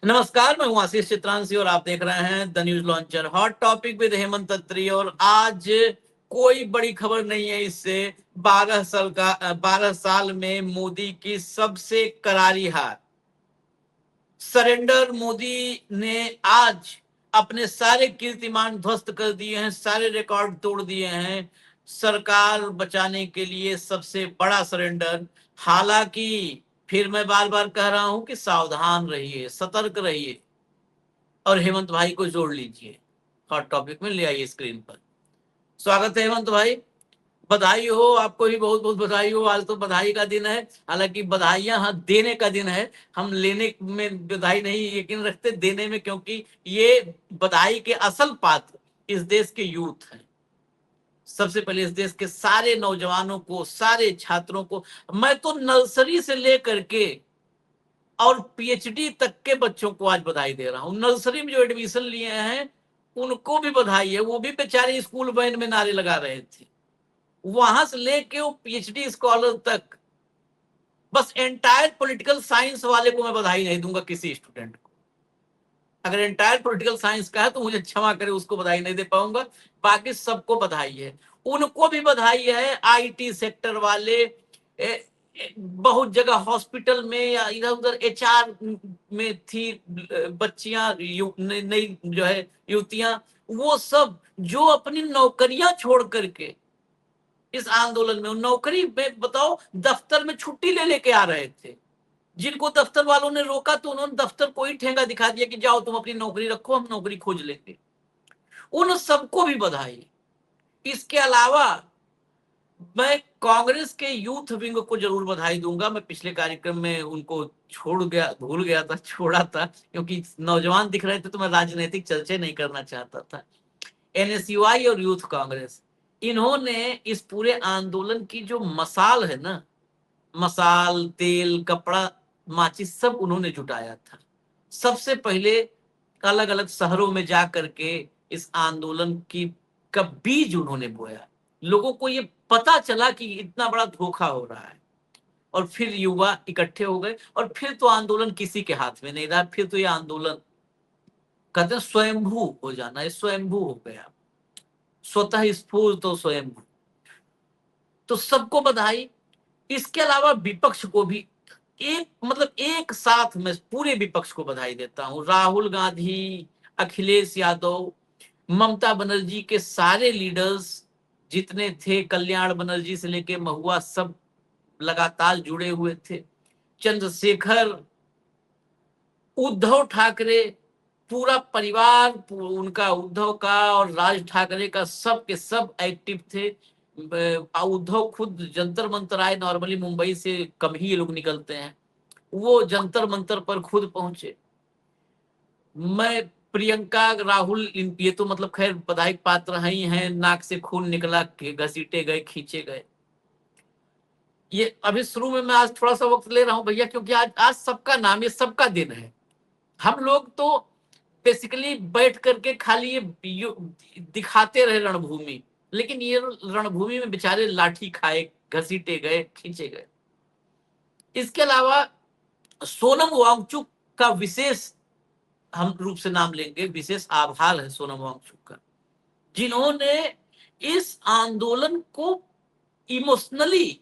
नमस्कार, मैं हूं आशीष चित्रांशी और आप देख रहे हैं the news launcher. Hot topic with Hemant Atri. और आज कोई बड़ी खबर नहीं है। इससे 12 साल में मोदी की सबसे करारी हार। सरेंडर। मोदी ने आज अपने सारे कीर्तिमान ध्वस्त कर दिए हैं, सारे रिकॉर्ड तोड़ दिए हैं। सरकार बचाने के लिए सबसे बड़ा सरेंडर। हालांकि फिर मैं बार बार कह रहा हूं कि सावधान रहिए, सतर्क रहिए और हेमंत भाई को जोड़ लीजिए। हॉट टॉपिक में ले आइए स्क्रीन पर। स्वागत है हेमंत भाई। बधाई हो, आपको भी बहुत बहुत बधाई हो। आज तो बधाई का दिन है। हालांकि बधाइयां हाँ देने का दिन है। हम लेने में बधाई नहीं यकीन रखते, देने में, क्योंकि ये बधाई के असल पात्र इस देश के यूथ हैं। सबसे पहले इस देश के सारे नौजवानों को, सारे छात्रों को। मैं तो नर्सरी से लेकर के और पीएचडी तक के बच्चों को आज बधाई दे रहा हूं। नर्सरी में जो एडमिशन लिए हैं उनको भी बधाई है। वो भी बेचारे स्कूल वैन में नारे लगा रहे थे। वहां से लेके वो पीएचडी स्कॉलर तक, बस एंटायर पॉलिटिकल साइंस वाले को मैं बधाई नहीं दूंगा किसी स्टूडेंट को। अगर एंटायर पॉलिटिकल साइंस का है तो मुझे क्षमा करे, उसको बधाई नहीं दे पाऊंगा। बाकी सबको बधाई है। उनको भी बधाई है आईटी सेक्टर वाले। बहुत जगह हॉस्पिटल में या इधर उधर एचआर में थी बच्चियां, नई जो है युवतियां, वो सब जो अपनी नौकरियां छोड़ करके इस आंदोलन में, नौकरी में बताओ, दफ्तर में छुट्टी ले लेके आ रहे थे। जिनको दफ्तर वालों ने रोका तो उन्होंने दफ्तर को ही ठेंगा दिखा दिया कि जाओ तुम अपनी नौकरी रखो, हम नौकरी खोज लेंगे। उन सबको भी बधाई। इसके अलावा मैं कांग्रेस के यूथ विंग को जरूर बधाई दूंगा। मैं पिछले कार्यक्रम में उनको छोड़ गया, भूल गया था, छोड़ा था, क्योंकि नौजवान दिख रहे थे तो मैं राजनीतिक चर्चा नहीं करना चाहता था। एनएसयूआई और यूथ कांग्रेस, इन्होंने इस पूरे आंदोलन की जो मसाल है ना, मसाल, तेल, कपड़ा, माचिस, सब उन्होंने जुटाया था। सबसे पहले अलग अलग शहरों में जा करके इस आंदोलन की का बीज उन्होंने बोया। लोगों को ये पता चला कि इतना बड़ा धोखा हो रहा है, और फिर युवा इकट्ठे हो गए। और फिर तो आंदोलन किसी के हाथ में नहीं रहा। फिर तो ये आंदोलन कहते हैं स्वयंभू हो जाना, ये स्वयंभू हो गया, स्वतः स्फूर्त तो स्वयंभू। तो सबको बधाई। इसके अलावा विपक्ष को भी एक साथ में पूरे विपक्ष को बधाई देता हूं। राहुल गांधी, अखिलेश यादव, ममता बनर्जी के सारे लीडर्स जितने थे, कल्याण बनर्जी से लेके महुआ, सब लगातार जुड़े हुए थे। चंद्रशेखर, उद्धव ठाकरे, पूरा परिवार उनका, उद्धव का और राज ठाकरे का, सब के सब एक्टिव थे। उद्धव खुद जंतर मंतर आए। नॉर्मली मुंबई से कम ही ये लोग निकलते हैं। वो जंतर मंतर पर खुद पहुंचे। मैं प्रियंका, राहुल, ये तो मतलब खैर बधाई पात्र ही हैं। नाक से खून निकला, घसीटे गए, खींचे गए। ये अभी शुरू में मैं आज थोड़ा सा वक्त ले रहा हूं भैया, क्योंकि आज आज सबका नाम, ये सबका दिन है। हम लोग तो बेसिकली बैठ करके खाली ये दिखाते रहे रणभूमि, लेकिन ये रणभूमि में बेचारे लाठी खाए, घसीटे गए, खींचे गए। इसके अलावा सोनम वांगचुक का विशेष हम रूप से नाम लेंगे। विशेष आभार है सोनम वांगचुक का, जिन्होंने इस आंदोलन को इमोशनली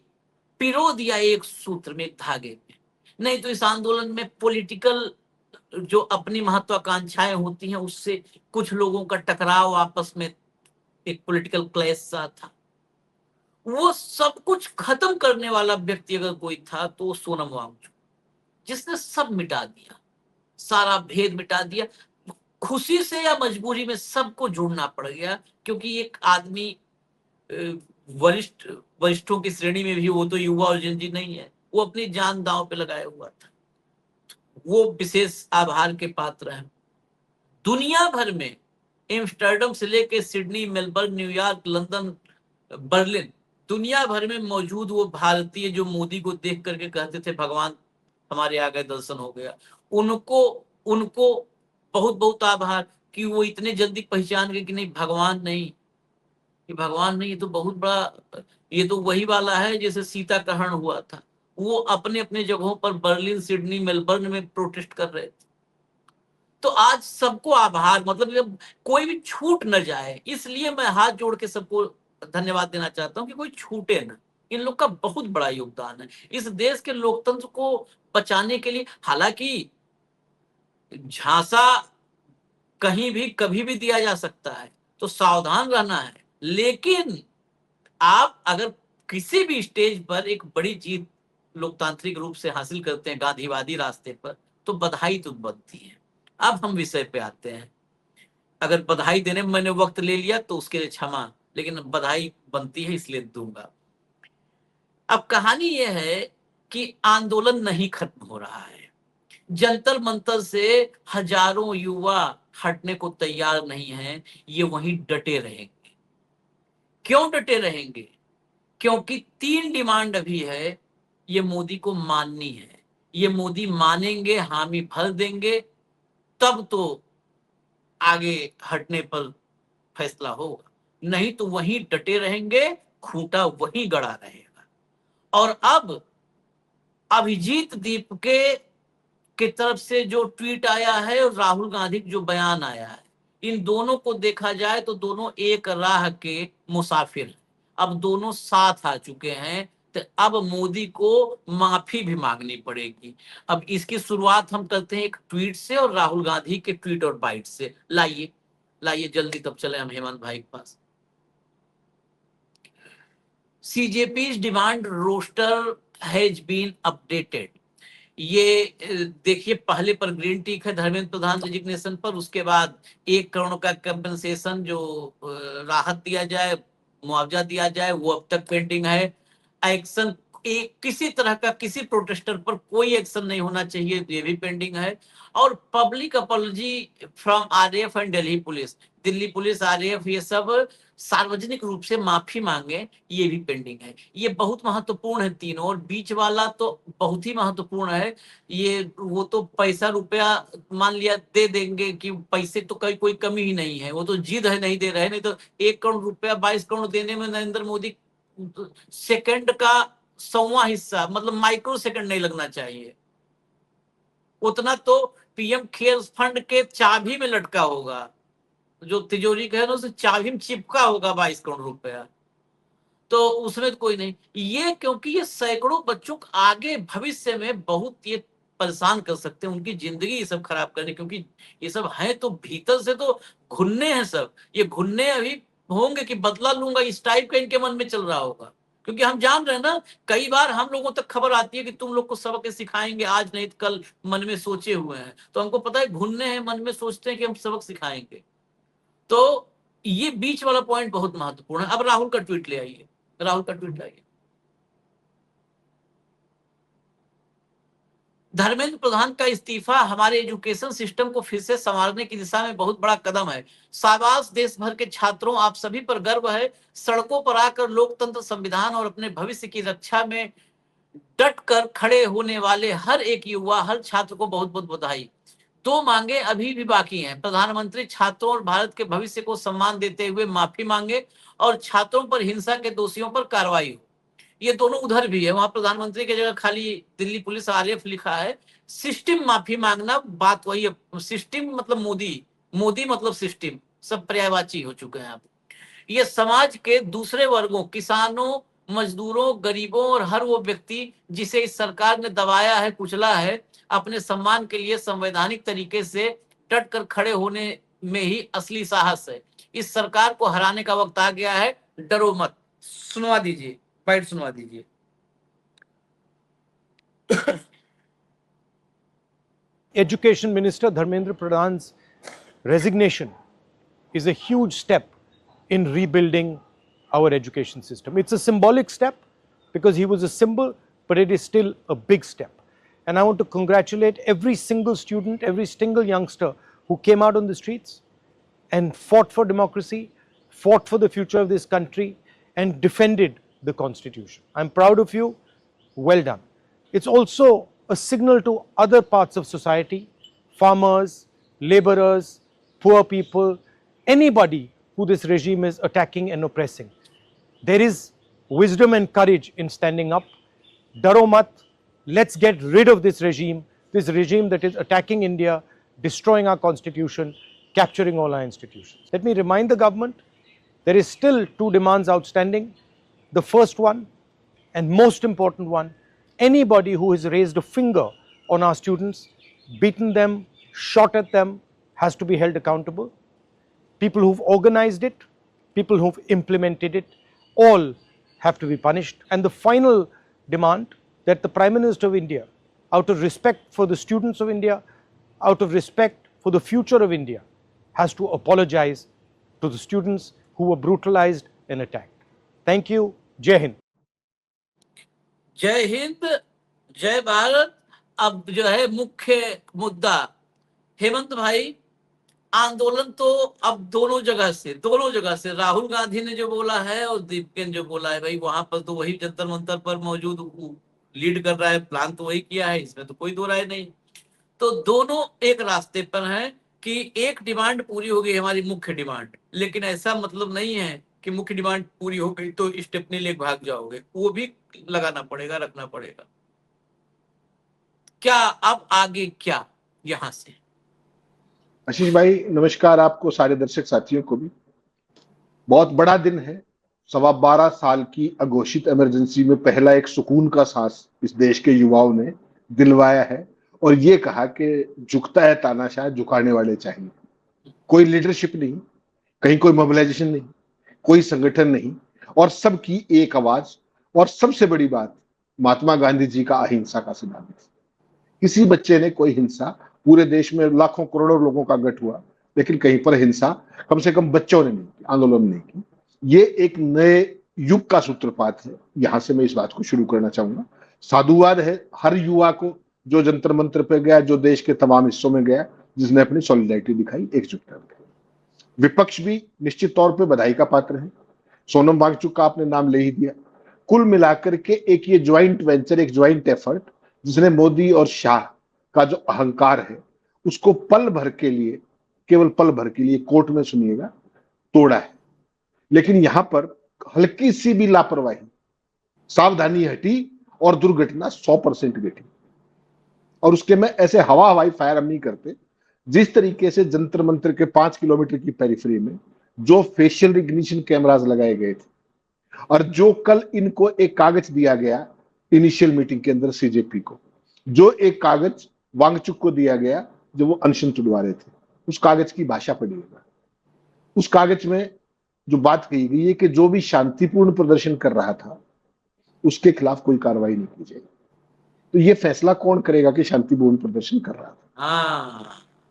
पिरो दिया एक सूत्र में, एक धागे में। नहीं तो इस आंदोलन में पॉलिटिकल जो अपनी महत्वाकांक्षाएं होती हैं, उससे कुछ लोगों का टकराव, आपस में एक पॉलिटिकल क्लैश सा था। वो सब कुछ खत्म करने वाला व्यक्ति अगर कोई था तो सोनम वांगचुक, जिसने सब मिटा दिया, सारा भेद मिटा दिया। खुशी से या मजबूरी में सबको जुड़ना पड़ गया, क्योंकि एक आदमी वरिष्ठ वरिष्ठों की श्रेणी में भी, वो तो युवा और जनजी नहीं है, वो अपनी जान दांव पे लगाया हुआ था। वो विशेष आभार के पात्र हैं। दुनिया भर में, एम्स्टर्डम से लेके Sydney, Melbourne, New York, London, Berlin, दुनिया भर में मौजूद वो भारतीय जो मोदी को देख करके कहते थे भगवान हमारे आ गए, दर्शन हो गया, उनको उनको बहुत बहुत आभार कि वो इतने जल्दी पहचान गए कि नहीं, भगवान नहीं, ये भगवान नहीं, ये तो बहुत बड़ा, ये तो वही वाला है जैसे सीता का हरण हुआ था। वो अपने अपने जगहों पर बर्लिन, सिडनी, मेलबर्न में प्रोटेस्ट कर रहे थे। तो आज सबको आभार, मतलब जब कोई भी छूट न जाए, इसलिए मैं हाथ जोड़ के सबको धन्यवाद देना चाहता हूं कि कोई छूटे ना। इन लोग का बहुत बड़ा योगदान है इस देश के लोकतंत्र को बचाने के लिए। हालांकि झांसा कहीं भी कभी भी दिया जा सकता है, तो सावधान रहना है। लेकिन आप अगर किसी भी स्टेज पर एक बड़ी जीत लोकतांत्रिक रूप से हासिल करते हैं गांधीवादी रास्ते पर, तो बधाई तो बनती है। अब हम विषय पे आते हैं। अगर बधाई देने में मैंने वक्त ले लिया तो उसके लिए क्षमा, लेकिन बधाई बनती है इसलिए दूंगा। अब कहानी यह है कि आंदोलन नहीं खत्म हो रहा है। जंतर मंतर से हजारों युवा हटने को तैयार नहीं है, ये वहीं डटे रहेंगे। क्यों डटे रहेंगे? क्योंकि 3 डिमांड अभी है, ये मोदी को माननी है। ये मोदी मानेंगे, हामी भर देंगे, तब तो आगे हटने पर फैसला होगा, नहीं तो वहीं डटे रहेंगे, खूंटा वहीं गड़ा रहेगा। और अब अभिजीत दीप के तरफ से जो ट्वीट आया है और राहुल गांधी जो बयान आया है, इन दोनों को देखा जाए तो दोनों एक राह के मुसाफिर। अब दोनों साथ आ चुके हैं, तो अब मोदी को माफी भी मांगनी पड़ेगी। अब इसकी शुरुआत हम करते हैं एक ट्वीट से और राहुल गांधी के ट्वीट और बाइट से। लाइए लाइए जल्दी, तब चले हम हेमंत भाई के पास। CJP's demand roster has been updated। ये देखिए, पहले पर ग्रीन टिक है धर्मेंद्र प्रधान रेजिग्नेशन पर, उसके बाद 1 करोड़ का कंपनसेशन जो राहत दिया जाए, मुआवजा दिया जाए, वो अब तक पेंडिंग है। एक्शन किसी तरह का किसी प्रोटेस्टर पर कोई एक्शन नहीं होना चाहिए, ये भी पेंडिंग है। और public apology from RAF and Delhi police, Delhi police, RAF, ये सब सार्वजनिक रूप से माफी मांगे, ये भी पेंडिंग है। ये बहुत महत्वपूर्ण है तीनों। और बीच वाला तो बहुत ही महत्वपूर्ण है। ये वो तो पैसा रुपया मान लिया दे देंगे कि पैसे तो कोई कमी ही नहीं है, वो तो जिद है नहीं दे रहे। नहीं तो 1 करोड़ रुपया 22 करोड़ देने में नरेंद्र मोदी सेकंड का 100वां हिस्सा, मतलब माइक्रो सेकंड नहीं लगना चाहिए। उतना तो PM केयर्स फंड के चाबी में लटका होगा, जो तिजोरी का है ना, उसे चाबी में चिपका होगा 22 करोड़ रुपया, तो उसमें तो कोई नहीं। ये क्योंकि ये सैकड़ों बच्चों को आगे भविष्य में बहुत ये परेशान कर सकते हैं, उनकी जिंदगी ये सब खराब करने, क्योंकि ये सब है तो भीतर से तो घुन्ने हैं सब। ये घुन्ने अभी होंगे कि बदला लूंगा, इस टाइप का इनके मन में चल रहा होगा। क्योंकि हम जान रहे हैं ना, कई बार हम लोगों तक खबर आती है कि तुम लोग को सबक सिखाएंगे, आज नहीं तो कल मन में सोचे हुए हैं। तो हमको पता है घुन्ने हैं, मन में सोचते हैं कि हम सबक सिखाएंगे। तो ये बीच वाला पॉइंट बहुत महत्वपूर्ण है। अब राहुल का ट्वीट ले आइए, राहुल का ट्वीट लाइए। धर्मेंद्र प्रधान का इस्तीफा हमारे एजुकेशन सिस्टम को फिर से संवारने की दिशा में बहुत बड़ा कदम है। शाबाश देश भर के छात्रों, आप सभी पर गर्व है। सड़कों पर आकर लोकतंत्र, संविधान और अपने भविष्य की रक्षा में डट कर खड़े होने वाले हर एक युवा, हर छात्र को बहुत बहुत बधाई। 2 मांगे अभी भी बाकी हैं। प्रधानमंत्री छात्रों और भारत के भविष्य को सम्मान देते हुए माफी मांगे और छात्रों पर हिंसा के दोषियों पर कार्रवाई हो। ये दोनों उधर भी है, वहां प्रधानमंत्री की जगह खाली दिल्ली पुलिस RAF लिखा है। सिस्टम माफी मांगना, बात वही है। सिस्टम मतलब मोदी, मोदी मतलब सिस्टम, सब पर्यायवाची हो चुके हैं आप। ये समाज के दूसरे वर्गों, किसानों, मजदूरों, गरीबों और हर वो व्यक्ति जिसे इस सरकार ने दबाया है, कुचला है, अपने सम्मान के लिए संवैधानिक तरीके से डट कर खड़े होने में ही असली साहस है। इस सरकार को हराने का वक्त आ गया है, डरो मत। सुनवा दीजिए, बाइट सुनवा दीजिए। Education Minister Dharmendra Pradhan's resignation is a huge step in rebuilding our education system. It's a symbolic step because he was a symbol, but it is still a big step. And I want to congratulate every single student, every single youngster who came out on the streets and fought for democracy, fought for the future of this country, and defended the Constitution. I'm proud of you. Well done. It's also a signal to other parts of society, farmers, laborers, poor people, anybody who this regime is attacking and oppressing. There is wisdom and courage in standing up. Daro mat, let's get rid of this regime that is attacking India, destroying our constitution, capturing all our institutions. Let me remind the government, there is still two demands outstanding. The first one, and most important one, anybody who has raised a finger on our students, beaten them, shot at them, has to be held accountable. People who've organized it, people who've implemented it, all have to be punished. And the final demand, that the Prime Minister of India, out of respect for the students of India, out of respect for the future of India, has to apologize to the students who were brutalized and attacked. Thank you. Jai Hind. जय हिंद, जय भारत। अब जो है मुख्य मुद्दा, हेमंत भाई, आंदोलन तो अब दोनों जगह से राहुल गांधी ने जो बोला है और दीपक ने जो बोला है, भाई वहां पर तो वही जंतर मंतर पर मौजूद लीड कर रहा है, प्लान तो वही किया है, इसमें तो कोई दो राय नहीं। तो दोनों एक रास्ते पर हैं कि एक डिमांड पूरी हो गई, हमारी मुख्य डिमांड, लेकिन ऐसा मतलब नहीं है कि मुख्य डिमांड पूरी हो गई तो स्टेपनी लेके भाग जाओगे, वो भी लगाना पड़ेगा, रखना पड़ेगा। क्या अब आगे क्या यहां से? आशीष भाई नमस्कार, आपको सारे दर्शक साथियों को भी। बहुत बड़ा दिन है, 12.25 साल की अघोषित इमरजेंसी में पहला एक सुकून का सांस इस देश के युवाओं ने दिलवाया है और ये कहा कि झुकता है तानाशाह, झुकाने वाले चाहिए। कोई लीडरशिप नहीं, कहीं कोई मोबिलाइजेशन नहीं, कोई संगठन नहीं, और सबकी एक आवाज। और सबसे बड़ी बात, महात्मा गांधी जी का अहिंसा का सिद्धांत। किसी बच्चे ने कोई हिंसा, पूरे देश में लाखों करोड़ों लोगों का गठ हुआ, लेकिन कहीं पर हिंसा कम से कम बच्चों ने नहीं की, आंदोलन नहीं की। ये एक नए युग का सूत्रपात है। यहां से मैं इस बात को शुरू करना चाहूंगा। साधुवाद है हर युवा को जो जंतर मंतर पे गया, जो देश के तमाम हिस्सों में गया, जिसने अपनी सॉलिडारिटी दिखाई, एकजुटता दिखाई। विपक्ष भी निश्चित तौर पे बधाई का पात्र है। सोनम वांगचुक का आपने नाम ले ही दिया। कुल मिलाकर के एक ये ज्वाइंट वेंचर, एक ज्वाइंट एफर्ट, जिसने मोदी और शाह का जो अहंकार है उसको पल भर के लिए, केवल पल भर के लिए, कोर्ट में सुनिएगा, तोड़ा है। लेकिन यहां पर हल्की सी भी लापरवाही, सावधानी हटी और दुर्घटना 100% घटी। और उसके में ऐसे हवाई फायर हम नहीं करते। जिस तरीके से जंतर मंतर के 5 किलोमीटर की पेरिफेरी में जो फेशियल रिकग्निशन कैमरास लगाए गए थे, और जो कल इनको एक कागज दिया गया इनिशियल मीटिंग के अंदर सीजेपी को, जो एक कागज वांगचुक को दिया गया जो वो अनशन तुड़वा रहे थे, उस कागज की भाषा पढ़िएगा। उस कागज में जो बात कही गई है कि जो भी शांतिपूर्ण प्रदर्शन कर रहा था उसके खिलाफ कोई कार्रवाई नहीं की जाएगी। तो ये फैसला कौन करेगा कि शांतिपूर्ण प्रदर्शन कर रहा था? हाँ,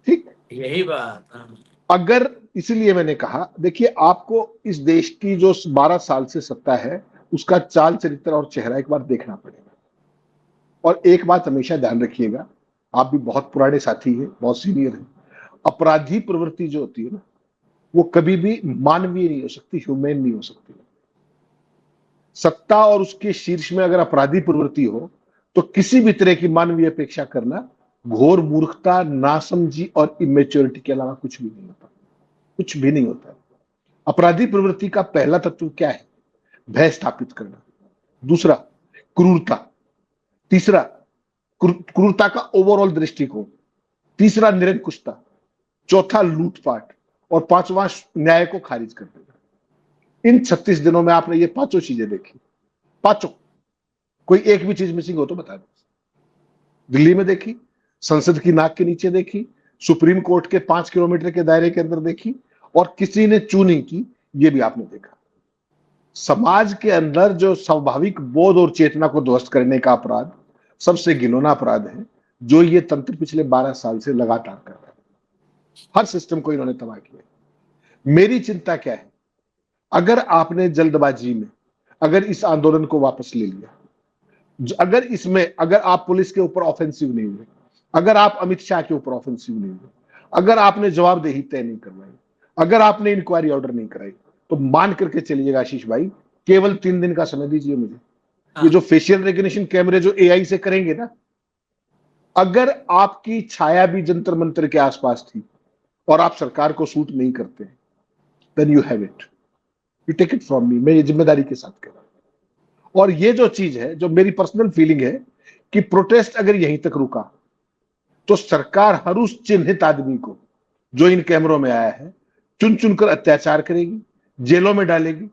ठीक, यही बात। हाँ। अगर, इसलिए मैंने कहा, देखिए आपको इस देश की जो 12 साल से सत्ता है उसका चाल चरित्र और चेहरा एक बार देखना पड़ेगा। और एक बात हमेशा ध्यान रखिएगा, आप भी बहुत पुराने साथी हैं, बहुत सीनियर हैं, अपराधी प्रवृत्ति जो होती है ना, वो कभी भी मानवीय नहीं हो सकती, ह्यूमैन नहीं हो सकती। सत्ता और उसके शीर्ष में अगर अपराधी प्रवृत्ति हो तो किसी भी तरह की मानवीय अपेक्षा करना घोर मूर्खता, नासमझी और इमेच्योरिटी के अलावा कुछ भी नहीं होता, कुछ भी नहीं होता। अपराधी प्रवृत्ति का पहला तत्व क्या है? भय स्थापित करना। दूसरा, क्रूरता। तीसरा, क्रूरता का ओवरऑल दृष्टिकोण। तीसरा, निरंकुशता। चौथा, लूटपाट। और पांचवा, न्याय को खारिज कर देना। इन 36 दिनों में आपने ये पांचों चीजें देखी, पांचों। कोई एक भी चीज मिसिंग हो तो बता दो। दिल्ली में देखी, संसद की नाक के नीचे देखी, सुप्रीम कोर्ट के 5 किलोमीटर के दायरे के अंदर देखी, और किसी ने चू नहीं की, ये भी आपने देखा। समाज के अंदर जो स्वाभाविक बोध और चेतना को ध्वस्त करने का अपराध सबसे घिनौना अपराध है, जो ये तंत्र पिछले 12 साल से लगातार कर रहा है। हर सिस्टम को इन्होंने तबाह किया। मेरी चिंता क्या है? अगर आपने जल्दबाजी में अगर इस आंदोलन को वापस ले लिया, अगर आप पुलिस के ऊपर ऑफेंसिव नहीं हुए, अगर आप अमित शाह के ऊपर ऑफेंसिव नहीं हुए, अगर आपने जवाबदेही तय नहीं करवाई, अगर आपने इंक्वायरी ऑर्डर नहीं कराई, तो मान करके चलिएगा आशीष भाई, केवल 3 दिन का समय दीजिए मुझे। ये जो फेशियल रिकग्निशन कैमरे जो एआई से करेंगे ना, अगर आपकी छाया भी जंतर मंतर के आसपास थी और आप सरकार को सूट नहीं करते, then you have it, you take it from me. मैं ये जिम्मेदारी के साथ कह रहा हूं। और ये जो चीज है, जो मेरी पर्सनल फीलिंग है कि प्रोटेस्ट अगर यहीं तक रुका तो सरकार हर उस चिन्हित आदमी को जो इन कैमरों में आया है चुन चुनकर अत्याचार करेगी, जेलों में डालेगी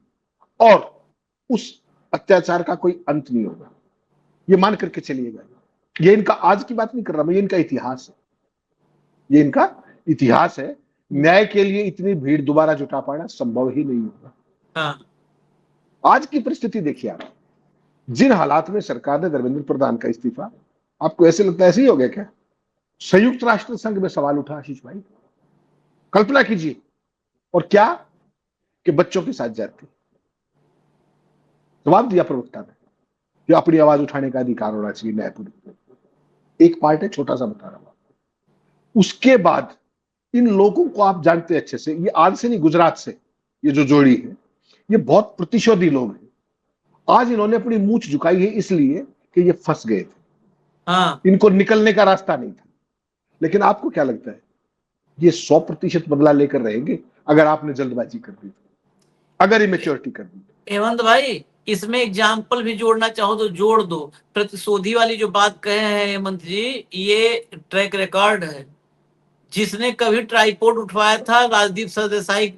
और उस अत्याचार का कोई अंत नहीं होगा। ये मान करके चलिएगा। ये इनका आज की बात नहीं कर रहा मैं, ये इनका इतिहास है, ये इनका इतिहास है। न्याय के लिए इतनी भीड़ दोबारा जुटा पाना संभव ही नहीं होगा। हाँ, आज की परिस्थिति देखिए आप, जिन हालात में सरकार ने धर्मेंद्र प्रधान का इस्तीफा, आपको ऐसे लगता है ऐसे ही हो गया क्या? संयुक्त राष्ट्र संघ में सवाल उठा आशीष भाई, कल्पना कीजिए। और क्या कि बच्चों के साथ जाते, जवाब दिया प्रवक्ता ने कि अपनी आवाज उठाने का अधिकार होना चाहिए न्यायपुरी को। एक पार्ट है, छोटा सा बता रहा हूं। उसके बाद इन लोगों को आप जानते हैं अच्छे से, ये आज से नहीं गुजरात से, ये जो जोड़ी है ये बहुत प्रतिशोधी लोग हैं। आज इन्होंने अपनी मूंछ झुकाई है इसलिए कि ये फंस गए थे, हाँ, इनको निकलने का रास्ता नहीं था। लेकिन आपको क्या लगता है ये 100% बदला लेकर रहेंगे अगर आपने जल्दबाजी कर दी, अगर इमेच्योरिटी कर दी? हेमंत भाई, इसमें एग्जाम्पल भी जोड़ना चाहो तो जोड़ दो। प्रतिशोधी वाली जो बात कहे हैं हेमंत जी, ये ट्रैक रिकॉर्ड है। जिसने कभी ट्राइपॉड उठवाया था राजदीप सरदेसाई,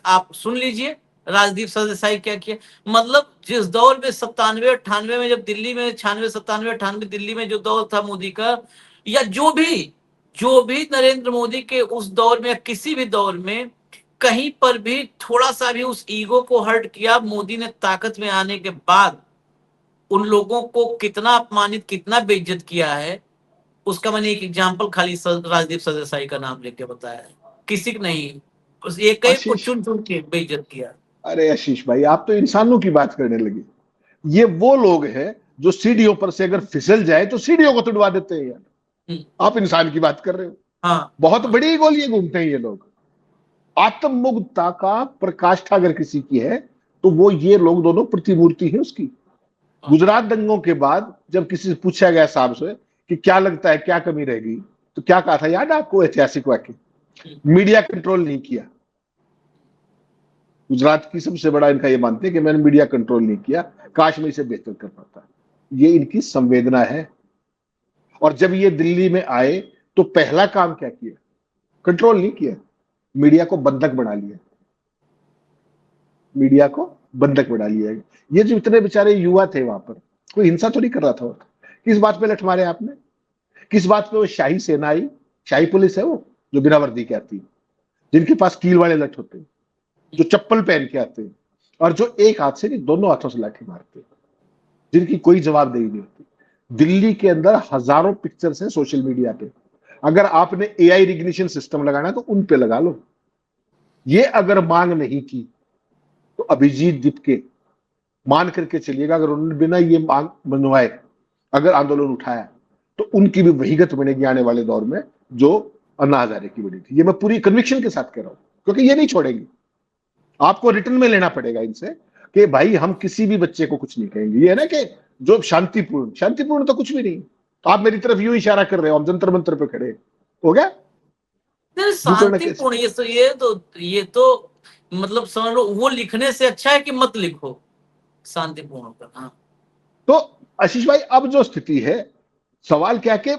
आप सुन लीजिए राजदीप सरदेसाई क्या किया। मतलब जिस दौर में 97-98 में, जब दिल्ली में 96-97-98 दिल्ली में जो दौर था मोदी का, या जो भी नरेंद्र मोदी के उस दौर में या किसी भी दौर में कहीं पर भी थोड़ा सा भी उस ईगो को हर्ट किया, मोदी ने ताकत में आने के बाद उन लोगों को कितना अपमानित, कितना बेइज्जत किया है, उसका मैंने एक एग्जाम्पल खाली राजदीप सरदेसाई का नाम लेके बताया है। किसी को नहीं, उस एक ही को चुन चुन के बेइज्जत किया। अरे आशीष भाई, आप तो इंसानों की बात करने लगे। ये वो लोग हैं जो सीढ़ियों पर से अगर फिसल जाए तो सीढ़ियों को तुड़वा देते हैं यार। आप इंसान की बात कर रहे हो। हाँ, बहुत बड़ी गोलियां घूमते हैं ये लोग। आत्ममुग्धता का प्रकाष्ठा अगर किसी की है तो वो ये लोग दोनों प्रतिमूर्ति है उसकी। गुजरात दंगों के बाद जब किसी से पूछा गया साहब से कि क्या लगता है क्या कमी रहेगी, तो क्या कहा था याद है आपको? ऐतिहासिक वाक्य, मीडिया कंट्रोल नहीं किया। गुजरात की सबसे बड़ा इनका ये मानते हैं कि मैंने मीडिया कंट्रोल नहीं किया, काश मैं इसे बेहतर कर पाता। ये इनकी संवेदना है। और जब ये दिल्ली में आए तो पहला काम क्या किया? कंट्रोल नहीं किया, मीडिया को बंधक बना लिया। मीडिया को बंधक बना लिया। ये जो इतने बेचारे युवा थे वहां पर, कोई हिंसा तो नहीं कर रहा था। किस बात पे लठ मारे आपने? किस बात पे? वो शाही सेना आई, शाही पुलिस है वो जो बिना वर्दी के आती है, जिनके पास कील वाले लठ होते हैं, जो चप्पल पहन के आते हैं और जो एक हाथ से नहीं दोनों हाथों से लाठी मारते हैं, जिनकी कोई जवाबदेही नहीं होती। दिल्ली के अंदर हजारों पिक्चर्स हैं सोशल मीडिया पे। अगर आपने एआई रिकग्निशन सिस्टम लगाना तो उन पे लगा लो। ये अगर मांग नहीं की तो अभिजीत दीपके मान करके चलिएगा, अगर उन्होंने बिना ये मांग मनवाए अगर आंदोलन उठाया तो उनकी भी वही गत बनेगी आने वाले दौर में जो अन्ना हजारे की बनी थी। ये मैं पूरी कन्विक्शन के साथ कह रहा हूं, क्योंकि ये नहीं छोड़ेंगे। आपको रिटर्न में लेना पड़ेगा इनसे कि भाई हम किसी भी बच्चे को कुछ नहीं कहेंगे। ये है ना कि जो शांतिपूर्ण तो कुछ भी नहीं। तो आप मेरी तरफ यूं इशारा कर रहे हो, हम जंतर मंतर पे खड़े हो गया। शांतिपूर्ण, ये तो मतलब समझ लो, वो लिखने से अच्छा है कि मत लिखो शांतिपूर्ण होकर। हाँ, तो आशीष भाई अब जो स्थिति है, सवाल क्या कि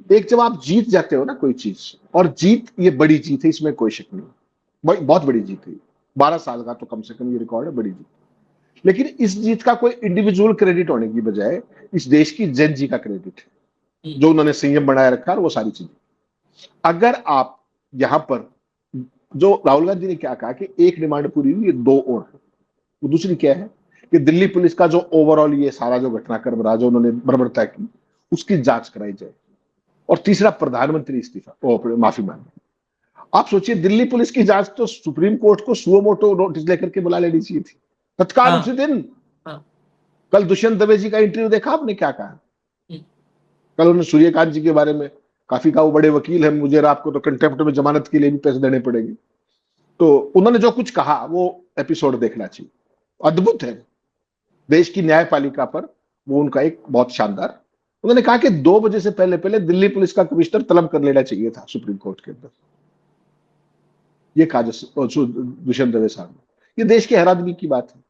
एक जब आप जीत जाते हो ना कोई चीज, और जीत ये बड़ी जीत है, इसमें कोई शक नहीं, बहुत बड़ी जीत है। 12 साल का तो कम से कम ये रिकॉर्ड है, बड़ी जीत। लेकिन इस जीत का कोई इंडिविजुअल क्रेडिट होने की बजाय इस देश की जन जी का क्रेडिट है, जो उन्होंने संयम बनाए रखा है वो सारी चीजें। अगर आप यहां पर, जो राहुल गांधी ने क्या कहा कि एक डिमांड पूरी हुई, 2 और है। वो दूसरी क्या है कि दिल्ली पुलिस का जो ओवरऑल ये सारा जो घटनाक्रम रहा, जो उन्होंने बर्बरता की, उसकी जांच कराई जाए। और तीसरा, प्रधानमंत्री इस्तीफा, माफी मांगे। आप सोचिए, दिल्ली पुलिस की जांच तो सुप्रीम कोर्ट को सुओ मोटो नोटिस लेकर के बुला लेनी चाहिए थी तत्काल। हाँ, उसी दिन हाँ, कल दुष्यंत दवे जी का इंटरव्यू देखा आपने? क्या कहा कल उन्होंने सूर्यकांत जी के बारे में? काफी कहा वो बड़े वकील हैं, मुझे और आपको तो कंटेम्प्ट में जमानत के लिए भी पैसे देने पड़ेंगे। तो उन्होंने जो कुछ कहा वो एपिसोड देखना चाहिए, अद्भुत है। देश की न्यायपालिका पर वो उनका एक बहुत शानदार, उन्होंने कहा कि 2 बजे से पहले पहले दिल्ली पुलिस का कमिश्नर तलब कर लेना चाहिए था सुप्रीम कोर्ट के अंदर। ये कहा दुष्यंत दवे साहब ने। ये देश के हर आदमी की बात है।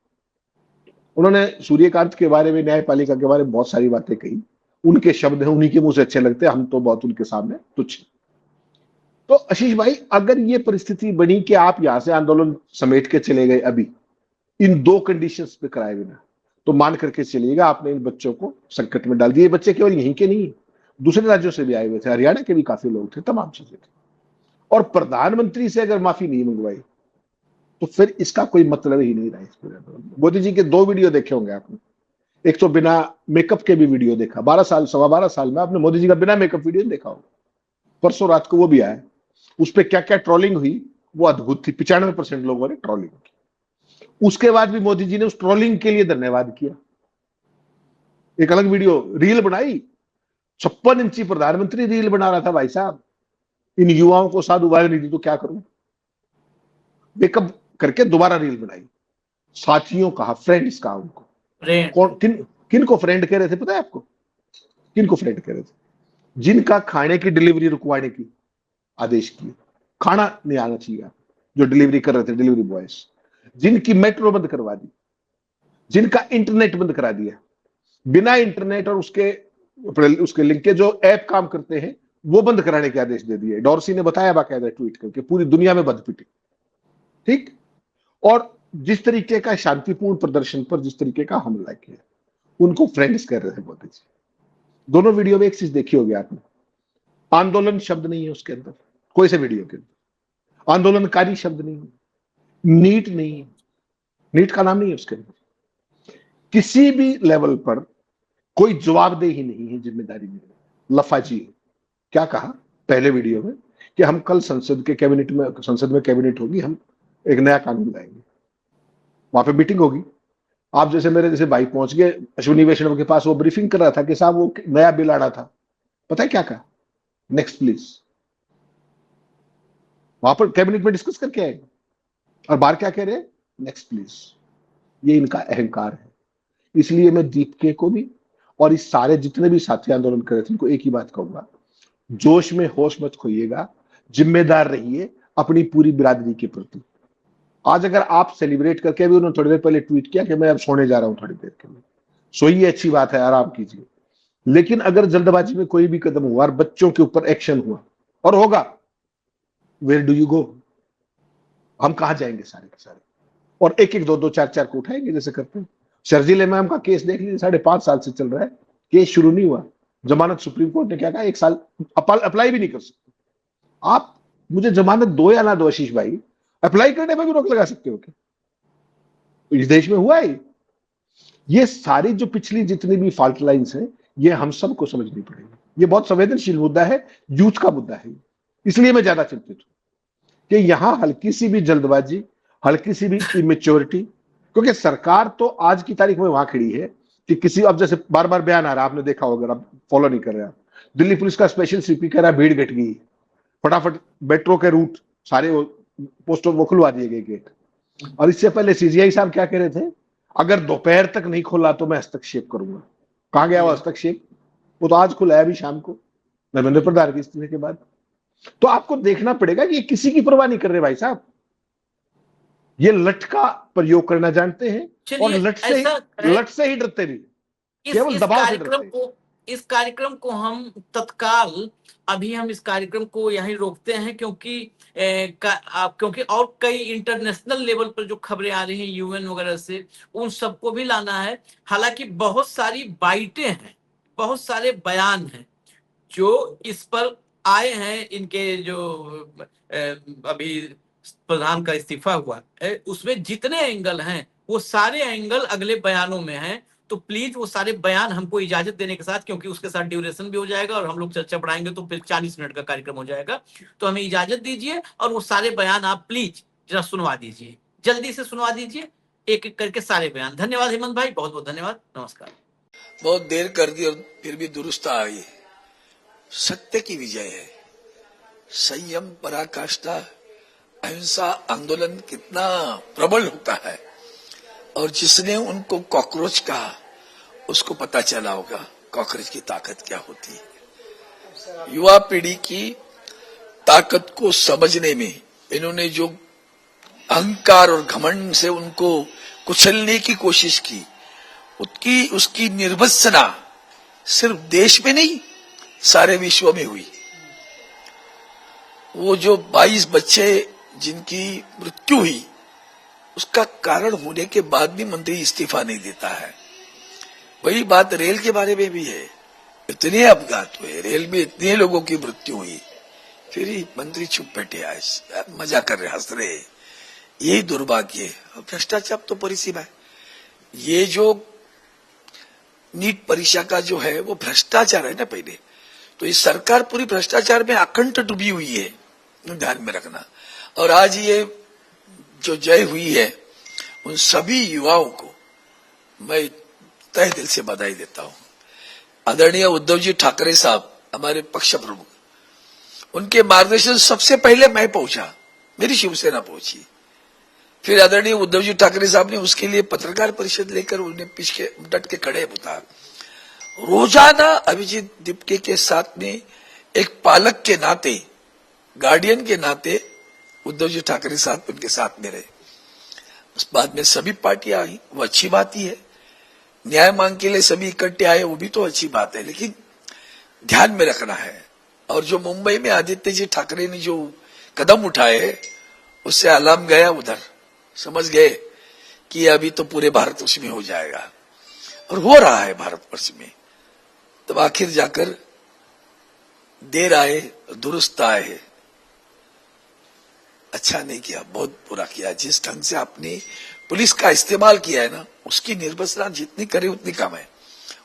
उन्होंने सूर्यकांत के बारे में, न्यायपालिका के बारे में बहुत सारी बातें कही। उनके शब्द हैं, उन्हीं के मुंह से अच्छे लगते हैं, हम तो बहुत उनके सामने तुच्छ। तो आशीष भाई, अगर ये परिस्थिति बनी कि आप यहां से आंदोलन समेट के चले गए अभी इन दो कंडीशंस पे कराए बिना, तो मान करके चलिएगा आपने इन बच्चों को संकट में डाल दिया। ये बच्चे केवल यहीं के नहीं, दूसरे राज्यों से भी आए हुए थे, हरियाणा के भी काफी लोग थे, तमाम चीजें थी। और प्रधानमंत्री से अगर माफी नहीं मंगवाई तो फिर इसका कोई मतलब ही नहीं रहा इस पूरे आंदोलन में। मोदी जी के 2 वीडियो देखे होंगे आपने, एक तो बिना मेकअप के भी वीडियो देखा, 12 साल में आपने मोदी जी का बिना मेकअप वीडियो देखा होगा। परसों रात को वो भी आया, उस पर क्या क्या ट्रोलिंग हुई वो अद्भुत थी। 95% लोगों ने ट्रोलिंग की। उसके बाद भी मोदी जी ने उस ट्रोलिंग के लिए धन्यवाद किया, एक अलग वीडियो रील बनाई। 56 इंची प्रधानमंत्री रील बना रहा था भाई साहब, इन युवाओं को साधु वाद नहीं दी तो क्या करूं, मेकअप करके दोबारा रील बनाई। साथियों कहा, फ्रेंड्स कहा उनको। कौन किन को फ्रेंड कह रहे थे पता है आपको? किन को फ्रेंड कह रहे थे? जिनका खाने की डिलीवरी रुकवाने की आदेश किए, खाना नहीं आना चाहिए, जो डिलीवरी कर रहे थे डिलीवरी बॉयज, जिनकी मेट्रो बंद करवा दी, जिनका इंटरनेट बंद करा दिया, बिना इंटरनेट और उसके लिंक के जो ऐप काम करते हैं वो बंद कराने के आदेश दे दिए। डॉर्सी ने बताया बाकायदा ट्वीट करके, पूरी दुनिया में बंद पिटी। ठीक। और जिस तरीके का शांतिपूर्ण प्रदर्शन पर जिस तरीके का हमला किया, उनको फ्रेंड्स कर रहे थे मोदी जी। दोनों वीडियो में एक चीज देखी होगी आपने, आंदोलन शब्द नहीं है उसके अंदर, कोई से वीडियो के अंदर आंदोलनकारी शब्द नहीं है, नीट नहीं है, नीट का नाम नहीं है उसके अंदर। किसी भी लेवल पर कोई जवाबदेही नहीं है, जिम्मेदारी नहीं है, लफाजी है। क्या कहा पहले वीडियो में कि हम कल संसद में कैबिनेट होगी, हम एक नया कानून लाएंगे, वहां पे मीटिंग होगी। आप जैसे मेरे जैसे भाई पहुंच गए अश्विनी वैष्णव के पास, वो ब्रीफिंग कर रहा था कि साहब वो नया बिल आ रहा था, पता है क्या कहा? Next please. वहां पर कैबिनेट में डिस्कस करके आए, और बाहर क्या कह रहे हैं? Next please. ये इनका अहंकार है। इसलिए मैं दीपके को भी और इस सारे जितने भी साथी आंदोलन कर रहे थे उनको एक ही बात कहूंगा, जोश में होश मत खोइएगा, जिम्मेदार रहिए अपनी पूरी बिरादरी के प्रति। आज अगर आप सेलिब्रेट करके, अभी उन्होंने थोड़ी देर पहले ट्वीट किया कि मैं अब सोने जा रहा हूं थोड़ी देर के लिए, सोइए, अच्छी बात है, आराम कीजिए। लेकिन अगर जल्दबाजी में कोई भी कदम हुआ और बच्चों के ऊपर एक्शन हुआ और होगा, वेयर डू यू गो? हम कहां जाएंगे सारे के सारे? और एक एक 2-2 4-4 को उठाएंगे जैसे करते हैं। शर्जील इमाम का केस देख लीजिए, 5.5 साल से चल रहा है, केस शुरू नहीं हुआ। जमानत सुप्रीम कोर्ट ने क्या कहा, 1 साल अप्लाई भी नहीं कर सकते आप। मुझे जमानत दो या ना दो आशीष भाई, अप्लाई करने पर भी रोक लगा सकते हो क्या? तो इस देश में हुआ है। ये सारी जो पिछली जितनी भी फॉल्ट लाइंस हैं, ये हम सबको समझनी पड़ेगी। ये बहुत संवेदनशील मुद्दा है, यूथ का मुद्दा है। इसलिए मैं ज्यादा चिंतित हूं कि यहां हल्की सी भी जल्दबाजी, हल्की सी भी इमेच्योरिटी, क्योंकि सरकार तो आज की तारीख में वहां खड़ी है कि किसी, अब जैसे बार बार बयान आ रहा है, आपने देखा होगा, आप फॉलो नहीं कर रहे आप, दिल्ली पुलिस का स्पेशल सीपी कह रहा है भीड़ घट गई, फटाफट मेट्रो के रूट सारे पोस्टर वो खुलवा दिए गए गेट। और इससे पहले सीजीआई साहब क्या कह रहे थे, अगर दोपहर तक नहीं खोला तो मैं हस्तक्षेप करूंगा। कहां गया वो हस्तक्षेप? वो तो आज खुला है, अभी शाम को, धर्मेंद्र प्रधान की इस्तीफे के बाद। तो आपको देखना पड़ेगा कि ये किसी की परवाह नहीं कर रहे भाई साहब, ये लठ का प्रयोग करना जानते हैं और लठ से ही डरते भी, केवल दबाव से डरते। इस कार्यक्रम को हम तत्काल अभी हम इस कार्यक्रम को यहीं रोकते हैं, क्योंकि और कई इंटरनेशनल लेवल पर जो खबरें आ रही हैं यूएन वगैरह से, उन सबको भी लाना है। हालांकि बहुत सारी बाइटें हैं, बहुत सारे बयान हैं जो इस पर आए हैं, इनके जो अभी प्रधान का इस्तीफा हुआ है उसमें जितने एंगल हैं वो सारे एंगल अगले बयानों में हैं। तो प्लीज वो सारे बयान हमको इजाजत देने के साथ, क्योंकि उसके साथ ड्यूरेशन भी हो जाएगा और हम लोग चर्चा बढ़ाएंगे तो फिर 40 मिनट का कार्यक्रम हो जाएगा, तो हमें इजाजत दीजिए और वो सारे बयान आप प्लीज जरा सुनवा दीजिए, जल्दी से सुनवा दीजिए, एक एक करके सारे बयान। धन्यवाद हेमंत भाई, बहुत बहुत धन्यवाद, नमस्कार। बहुत देर कर दी और फिर भी दुरुस्त आ गई। सत्य की विजय है, संयम, पराकाष्ठा, अहिंसा आंदोलन कितना प्रबल होता है, और जिसने उनको कॉकरोच कहा उसको पता चला होगा कॉकरोच की ताकत क्या होती है। युवा पीढ़ी की ताकत को समझने में इन्होंने जो अहंकार और घमंड से उनको कुचलने की कोशिश की, उसकी निर्भत्सना सिर्फ देश में नहीं, सारे विश्व में हुई। वो जो 22 बच्चे जिनकी मृत्यु हुई, उसका कारण होने के बाद भी मंत्री इस्तीफा नहीं देता है। वही बात रेल के बारे में भी है। इतने अपघात हुए, रेल में इतने लोगों की मृत्यु हुई, फिर ही मंत्री चुप बैठे, आए मजा कर रहे, हंस रहे। यही दुर्भाग्य है। भ्रष्टाचार तो परिसीमा है। ये जो नीट परीक्षा का जो है वो भ्रष्टाचार है ना पहले, तो इस सरकार पूरी भ्रष्टाचार में अखंड डूबी हुई है, ध्यान में रखना। और आज ये जो जय हुई है, उन सभी युवाओं को मैं तहे दिल से बधाई देता हूं। आदरणीय उद्धव जी ठाकरे साहब, हमारे पक्ष प्रमुख, उनके मार्गदर्शन सबसे पहले मैं पहुंचा, मेरी शिवसेना पहुंची। फिर आदरणीय उद्धव जी ठाकरे साहब ने उसके लिए पत्रकार परिषद लेकर उन्हें पीछे डट के खड़े होता। रोजाना अभिजीत दीपके के साथ में एक पालक के नाते, गार्डियन के नाते उद्धव जी ठाकरे साहब उनके साथ में रहे। उस बाद में सभी पार्टियां आई, वो अच्छी बात ही है। न्याय मांग के लिए सभी इकट्ठे आए, वो भी तो अच्छी बात है, लेकिन ध्यान में रखना है। और जो मुंबई में आदित्य जी ठाकरे ने जो कदम उठाए, उससे अलार्म गया उधर, समझ गए कि अभी तो पूरे भारतवर्ष में हो जाएगा, और हो रहा है भारतवर्ष में। तब आखिर जाकर देर आए दुरुस्त आए। अच्छा नहीं किया, बहुत बुरा किया। जिस ढंग से आपने पुलिस का इस्तेमाल किया है ना, उसकी निर्भरता जितनी करे उतनी कम है।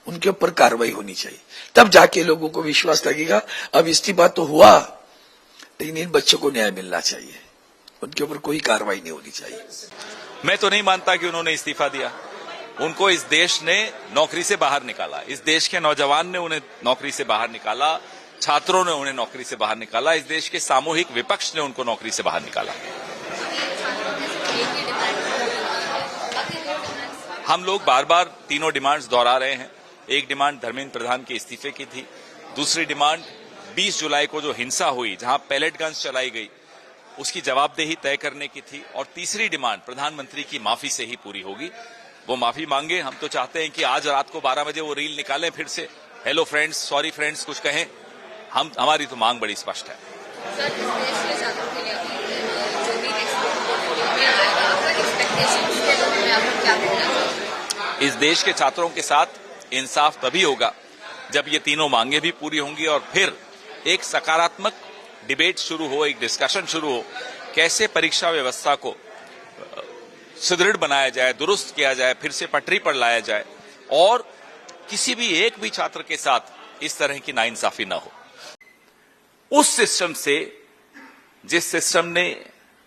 उनके ऊपर कार्रवाई होनी चाहिए, तब जाके लोगों को विश्वास लगेगा। अब इस्तीफा तो हुआ, लेकिन इन बच्चों को न्याय मिलना चाहिए, उनके ऊपर कोई कार्रवाई नहीं होनी चाहिए। मैं तो नहीं मानता कि उन्होंने इस्तीफा दिया। उनको इस देश ने नौकरी से बाहर निकाला, इस देश के नौजवान ने उन्हें नौकरी से बाहर निकाला, छात्रों ने उन्हें नौकरी से बाहर निकाला, इस देश के सामूहिक विपक्ष ने उनको नौकरी से बाहर निकाला। हम लोग बार बार तीनों डिमांड्स दोहरा रहे हैं। एक डिमांड धर्मेंद्र प्रधान के इस्तीफे की थी, दूसरी डिमांड 20 जुलाई को जो हिंसा हुई, जहां पैलेट गन्स चलाई गई, उसकी जवाबदेही तय करने की थी, और तीसरी डिमांड प्रधानमंत्री की माफी से ही पूरी होगी। वो माफी मांगे। हम तो चाहते हैं कि आज रात को 12 बजे वो रील निकालें फिर से, हेलो फ्रेंड्स, सॉरी फ्रेंड्स, कुछ कहें। हमारी तो मांग बड़ी स्पष्ट है। इस देश के छात्रों के साथ इंसाफ तभी होगा जब ये तीनों मांगे भी पूरी होंगी, और फिर एक सकारात्मक डिबेट शुरू हो, एक डिस्कशन शुरू हो, कैसे परीक्षा व्यवस्था को सुदृढ़ बनाया जाए, दुरुस्त किया जाए, फिर से पटरी पर लाया जाए, और किसी भी एक भी छात्र के साथ इस तरह की नाइंसाफी न हो। उस सिस्टम से, जिस सिस्टम ने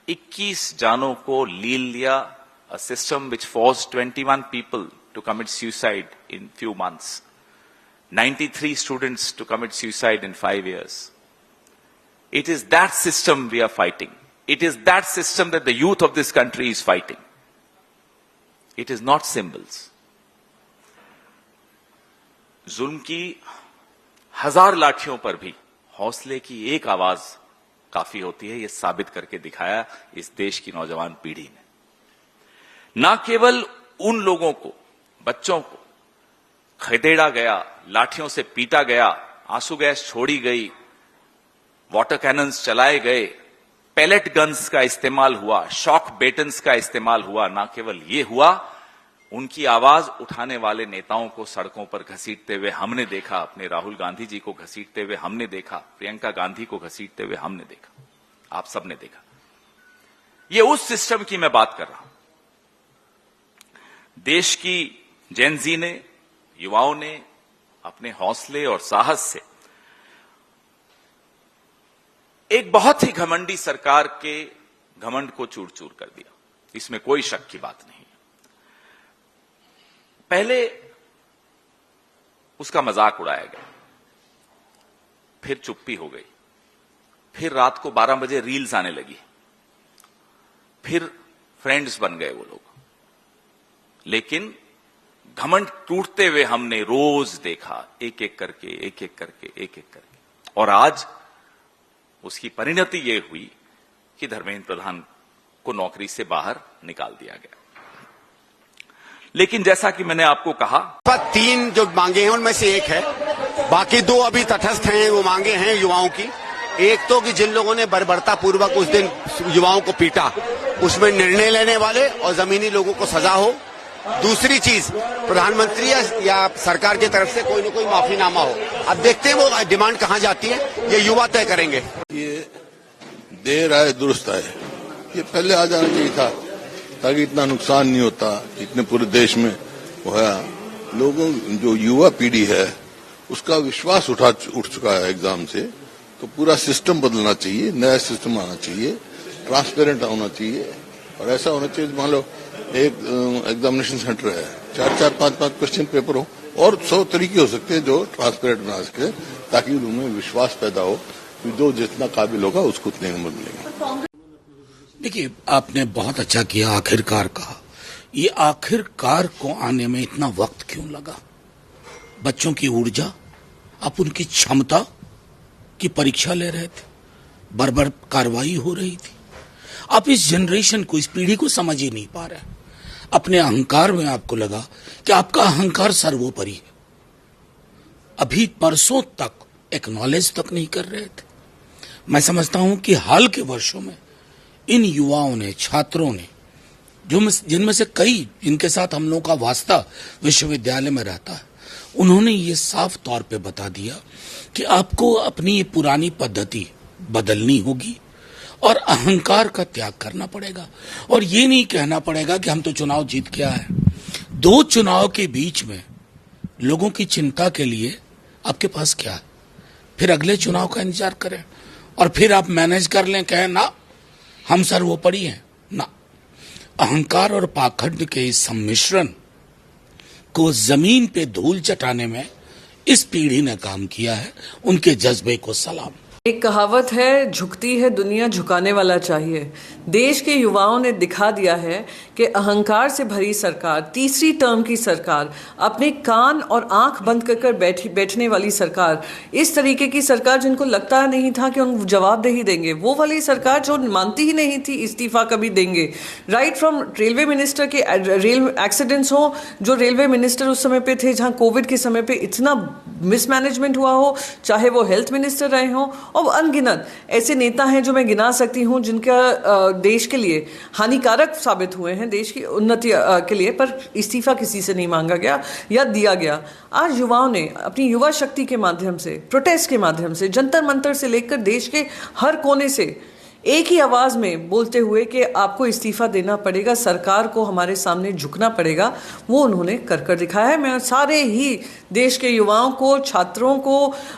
21 जानों को लील लिया, a system which forced 21 people to commit suicide in few months, 93 students to commit suicide in 5 years. It is that system we are fighting. It is that system that the youth of this country is fighting. It is not symbols. जुल्म की 1000 लाठियों पर भी हौसले की एक आवाज काफी होती है, यह साबित करके दिखाया इस देश की नौजवान पीढ़ी ने। न केवल उन लोगों को, बच्चों को खदेड़ा गया, लाठियों से पीटा गया, आंसू गैस छोड़ी गई, वाटर कैनन्स चलाए गए, पैलेट गन्स का इस्तेमाल हुआ, शॉक बेटन्स का इस्तेमाल हुआ, न केवल ये हुआ, उनकी आवाज उठाने वाले नेताओं को सड़कों पर घसीटते हुए हमने देखा। अपने राहुल गांधी जी को घसीटते हुए हमने देखा, प्रियंका गांधी को घसीटते हुए हमने देखा, आप सबने देखा। ये उस सिस्टम की मैं बात कर रहा हूं। देश की जेनजी ने, युवाओं ने अपने हौसले और साहस से एक बहुत ही घमंडी सरकार के घमंड को चूर चूर कर दिया, इसमें कोई शक की बात नहीं है। पहले उसका मजाक उड़ाया गया, फिर चुप्पी हो गई, फिर रात को 12 बजे रील्स आने लगी, फिर फ्रेंड्स बन गए वो लोग। लेकिन घमंड टूटते हुए हमने रोज देखा, एक एक करके, एक एक करके, एक एक करके, और आज उसकी परिणति ये हुई कि धर्मेंद्र प्रधान को नौकरी से बाहर निकाल दिया गया। लेकिन जैसा कि मैंने आपको कहा, 3 जो मांगे हैं उनमें से एक है बाकी दो अभी तटस्थ हैं, वो मांगे हैं युवाओं की। एक तो कि जिन लोगों ने बर्बरता पूर्वक उस दिन युवाओं को पीटा, उसमें निर्णय लेने वाले और जमीनी लोगों को सजा हो। दूसरी चीज, प्रधानमंत्री या सरकार की तरफ से कोई न कोई माफीनामा हो। अब देखते हैं वो डिमांड कहां जाती है, ये युवा तय करेंगे। ये देर आए दुरुस्त आए, ये पहले आ जाना चाहिए था ताकि इतना नुकसान नहीं होता। इतने पूरे देश में लोगों, जो युवा पीढ़ी है उसका विश्वास उठ चुका है एग्जाम से, तो पूरा सिस्टम बदलना चाहिए, नया सिस्टम आना चाहिए, ट्रांसपेरेंट होना चाहिए। और ऐसा होना चाहिए, मान लो एक एग्जामिनेशन सेंटर है, 4-4, 5-5 क्वेश्चन पेपर हो, और 100 तरीके हो सकते हैं जो ट्रांसपेरेंट बना सके, ताकि उनमें विश्वास पैदा हो कि जो जितना काबिल होगा उसको उतने नंबर मिलेंगे। देखिए, आपने बहुत अच्छा किया, आखिरकार कहा। ये आखिरकार को आने में इतना वक्त क्यों लगा? बच्चों की ऊर्जा, आप उनकी क्षमता की परीक्षा ले रहे थे, बर्बर कार्रवाई हो रही थी। आप इस जनरेशन को, इस पीढ़ी को समझ ही नहीं पा रहे। अपने अहंकार में आपको लगा कि आपका अहंकार सर्वोपरि है। अभी परसों तक एक्नॉलेज तक नहीं कर रहे थे। मैं समझता हूं कि हाल के वर्षों में इन युवाओं ने, छात्रों ने, जिनमें से कई, जिनके साथ हम लोगों का वास्ता विश्वविद्यालय में रहता है, उन्होंने ये साफ तौर पे बता दिया कि आपको अपनी ये पुरानी पद्धति बदलनी होगी और अहंकार का त्याग करना पड़ेगा। और ये नहीं कहना पड़ेगा कि हम तो चुनाव जीत के आए। 2 चुनाव के बीच में लोगों की चिंता के लिए आपके पास क्या है? फिर अगले चुनाव का इंतजार करें और फिर आप मैनेज कर लें, कहें ना हम सर्वोपरि हैं। ना, अहंकार और पाखंड के इस सम्मिश्रण को जमीन पे धूल चटाने में इस पीढ़ी ने काम किया है। उनके जज्बे को सलाम। एक कहावत है, झुकती है दुनिया झुकाने वाला चाहिए। देश के युवाओं ने दिखा दिया है कि अहंकार से भरी सरकार, तीसरी टर्म की सरकार, अपने कान और आंख बंद कर बैठने वाली सरकार, इस तरीके की सरकार जिनको लगता नहीं था कि उन जवाबदेही देंगे, वो वाली सरकार जो मानती ही नहीं थी इस्तीफा कभी देंगे। राइट फ्रॉम रेलवे मिनिस्टर के रेल एक्सीडेंट्स हो, जो रेलवे मिनिस्टर उस समय पे थे जहाँ कोविड के समय पे इतना मिसमैनेजमेंट हुआ हो, चाहे वो हेल्थ मिनिस्टर रहे हों, और अनगिनत ऐसे नेता हैं जो मैं गिना सकती हूं जिनका देश के लिए हानिकारक साबित हुए हैं, देश की उन्नति के लिए, पर इस्तीफा किसी से नहीं मांगा गया या दिया गया। आज युवाओं ने अपनी युवा शक्ति के माध्यम से, प्रोटेस्ट के माध्यम से, जंतर मंतर से लेकर देश के हर कोने से एक ही आवाज में बोलते हुए कि आपको इस्तीफा देना पड़ेगा, सरकार को हमारे सामने झुकना पड़ेगा, वो उन्होंने कर दिखाया है। मैं सारे ही देश के युवाओं को, छात्रों को,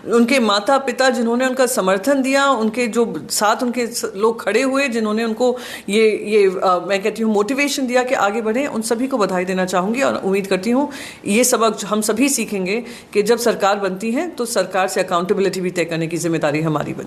उनके माता पिता जिन्होंने उनका समर्थन दिया, उनके जो साथ उनके लोग खड़े हुए जिन्होंने उनको ये मैं कहती हूँ मोटिवेशन दिया कि आगे बढ़े, उन सभी को बधाई देना चाहूँगी। और उम्मीद करती हूँ ये सबक हम सभी सीखेंगे कि जब सरकार बनती है तो सरकार से अकाउंटेबिलिटी भी तय करने की जिम्मेदारी हमारी बनती है।